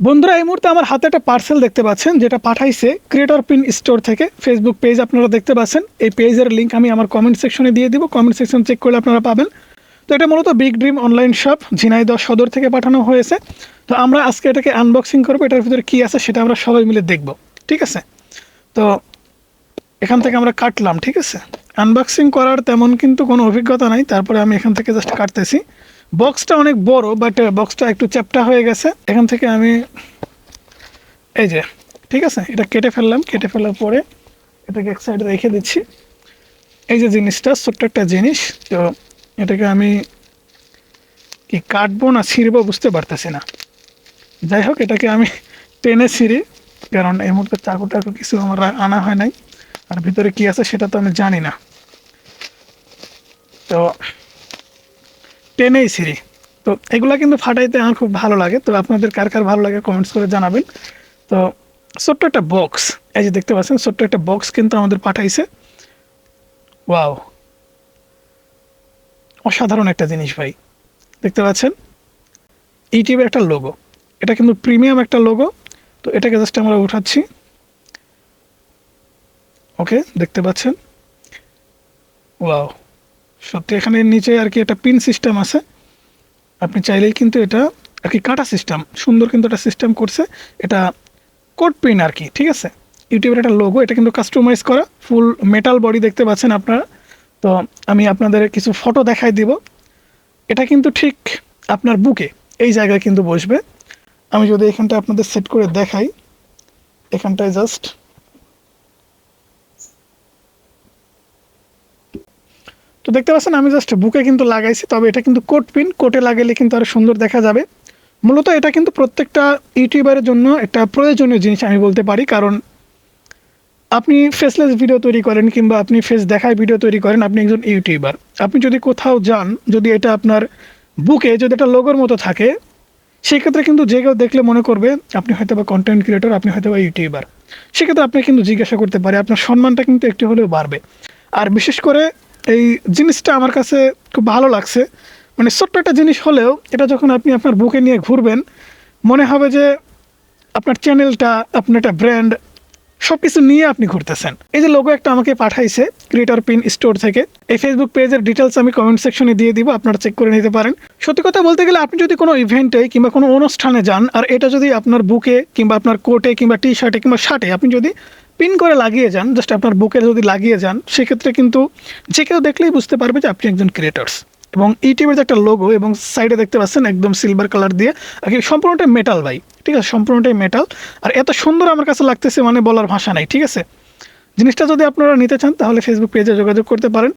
বন্ধুরা এই মুহূর্তে আমার হাতে একটা পার্সেল দেখতে পাচ্ছেন, যেটা পাঠাইছে ক্রিয়েটর পিন স্টোর থেকে। ফেসবুক পেজ আপনারা দেখতে পাচ্ছেন, এই পেজের লিঙ্ক আমি আমার কমেন্ট সেকশনে দিয়ে দিব, কমেন্ট সেকশন চেক করলে আপনারা পাবেন। তো এটা মূলত big dream online shop Jhenaidah সদর থেকে পাঠানো হয়েছে। তো আমরা আজকে এটাকে আনবক্সিং করবো, এটার ভিতরে কী আছে সেটা আমরা সবাই মিলে দেখব, ঠিক আছে? তো এখান থেকে আমরা কাটলাম, ঠিক আছে? আনবক্সিং করার তেমন কিন্তু কোনো অভিজ্ঞতা নাই, তারপরে আমি এখান থেকে জাস্ট কাটতেছি। বক্সটা অনেক বড়, বাট বক্সটা একটু চ্যাপ্টা হয়ে গেছে। এখান থেকে আমি এই যে, ঠিক আছে, এটা কেটে ফেললাম। কেটে ফেলার পরে এটাকে এক সাইডে রেখে দিচ্ছি। এই যে জিনিসটা, ছোট্ট একটা জিনিস, তো এটাকে আমি কি কাটবো না ছিঁড়বো বুঝতে পারতেছি না। যাই হোক, এটাকে আমি টেনে ছিঁড়ি, কারণ এই মুহূর্তে চাকু টাকু কিছু আমার আনা হয় নাই, আর ভিতরে কি আছে সেটা তো আমি জানি না। তো টেনেই ছিঁড়ি। তো এগুলা কিন্তু ফাটাইতে আমার খুব ভালো লাগে। তো আপনাদের কার কার ভালো লাগে কমেন্টস করে জানাবেন। তো ছোট্ট একটা বক্স, এই যে দেখতে পাচ্ছেন, ছোট্ট একটা বক্স কিন্তু আমাদের পাঠাইছে। ওয়াও, অসাধারণ একটা জিনিস ভাই। দেখতে পাচ্ছেন ইউটিউবের একটা লোগো, এটা কিন্তু প্রিমিয়াম একটা লোগো। তো এটাকে জাস্ট আমরা উঠাচ্ছি। ওকে, দেখতে পাচ্ছেন, ওয়াও, সত্যি এখানে নিচে আর কি একটা পিন সিস্টেম আছে। আপনি চাইলেই কিন্তু এটা আর কি কাটা সিস্টেম, সুন্দর কিন্তু একটা সিস্টেম করছে। এটা কোড পিন আর কি, ঠিক আছে? ইউটিউবের একটা লোগো, এটা কিন্তু কাস্টমাইজ করা, ফুল মেটাল বডি দেখতে পাচ্ছেন আপনারা। তো আমি আপনাদের কিছু ফটো দেখাই দিব। এটা কিন্তু ঠিক আপনার বুকে এই জায়গায় কিন্তু বসবে। আমি যদি এখানটা আপনাদের সেট করে দেখাই, এখানটায় জাস্ট, তো দেখতে পাচ্ছেন আমি জাস্ট বুকে কিন্তু লাগাইছি। তবে এটা কিন্তু কোট পিন, কোটে লাগালে কিন্তু আরও সুন্দর দেখা যাবে। মূলত এটা কিন্তু প্রত্যেকটা ইউটিউবারের জন্য একটা প্রয়োজনীয় জিনিস আমি বলতে পারি। কারণ আপনি ফেসলেস ভিডিও তৈরি করেন কিংবা আপনি ফেস দেখায় ভিডিও তৈরি করেন, আপনি একজন ইউটিউবার। আপনি যদি কোথাও যান, যদি এটা আপনার বুকে যদি একটা লোগোর মতো থাকে, সেক্ষেত্রে কিন্তু যে কেউ দেখলে মনে করবে আপনি হয়তো বা কন্টেন্ট ক্রিয়েটর, আপনি হয়তো বা ইউটিউবার। সেক্ষেত্রে আপনি কিন্তু জিজ্ঞাসা করতে পারে, আপনার সম্মানটা কিন্তু একটু হলেও বাড়বে। আর বিশেষ করে এই জিনিসটা আমার কাছে খুব ভালো লাগছে। মানে ছোট্ট একটা জিনিস হলেও এটা যখন আপনি আপনার বুকে নিয়ে ঘুরবেন, মনে হবে যে আপনার চ্যানেলটা, আপনার একটা ব্র্যান্ড, সব কিছু নিয়ে আপনি ঘুরতেছেন। এই যে লোগো একটা আমাকে পাঠাইছে ক্রিয়েটর পিন স্টোর থেকে, এই ফেসবুক পেজের ডিটেলস আমি কমেন্ট সেকশনে দিয়ে দিব, আপনারা চেক করে নিতে পারেন। সত্যি কথা বলতে গেলে, আপনি যদি কোনো ইভেন্টে কিংবা কোনো অনুষ্ঠানে যান, আর এটা যদি আপনার বুকে কিংবা আপনার কোটে কিংবা টি শার্টে কিংবা শার্টে আপনি যদি পিন করে লাগিয়ে যান, জাস্ট আপনার বুকে যদি লাগিয়ে যান, সেক্ষেত্রে কিন্তু যে কেউ দেখলেই বুঝতে পারবে যে আপনি একজন ক্রিয়েটর্স। এবং ইউটিউবের যে একটা লোগো, এবং সাইডে দেখতে পাচ্ছেন একদম সিলভার কালার দিয়ে আর কি, সম্পূর্ণটাই মেটাল ভাই, ঠিক আছে? সম্পূর্ণটাই মেটাল। আর এত সুন্দর আমার কাছে লাগতেছে, মানে বলার ভাষা নাই, ঠিক আছে? জিনিসটা যদি আপনারা নিতে চান তাহলে ফেসবুক পেজে যোগাযোগ করতে পারেন।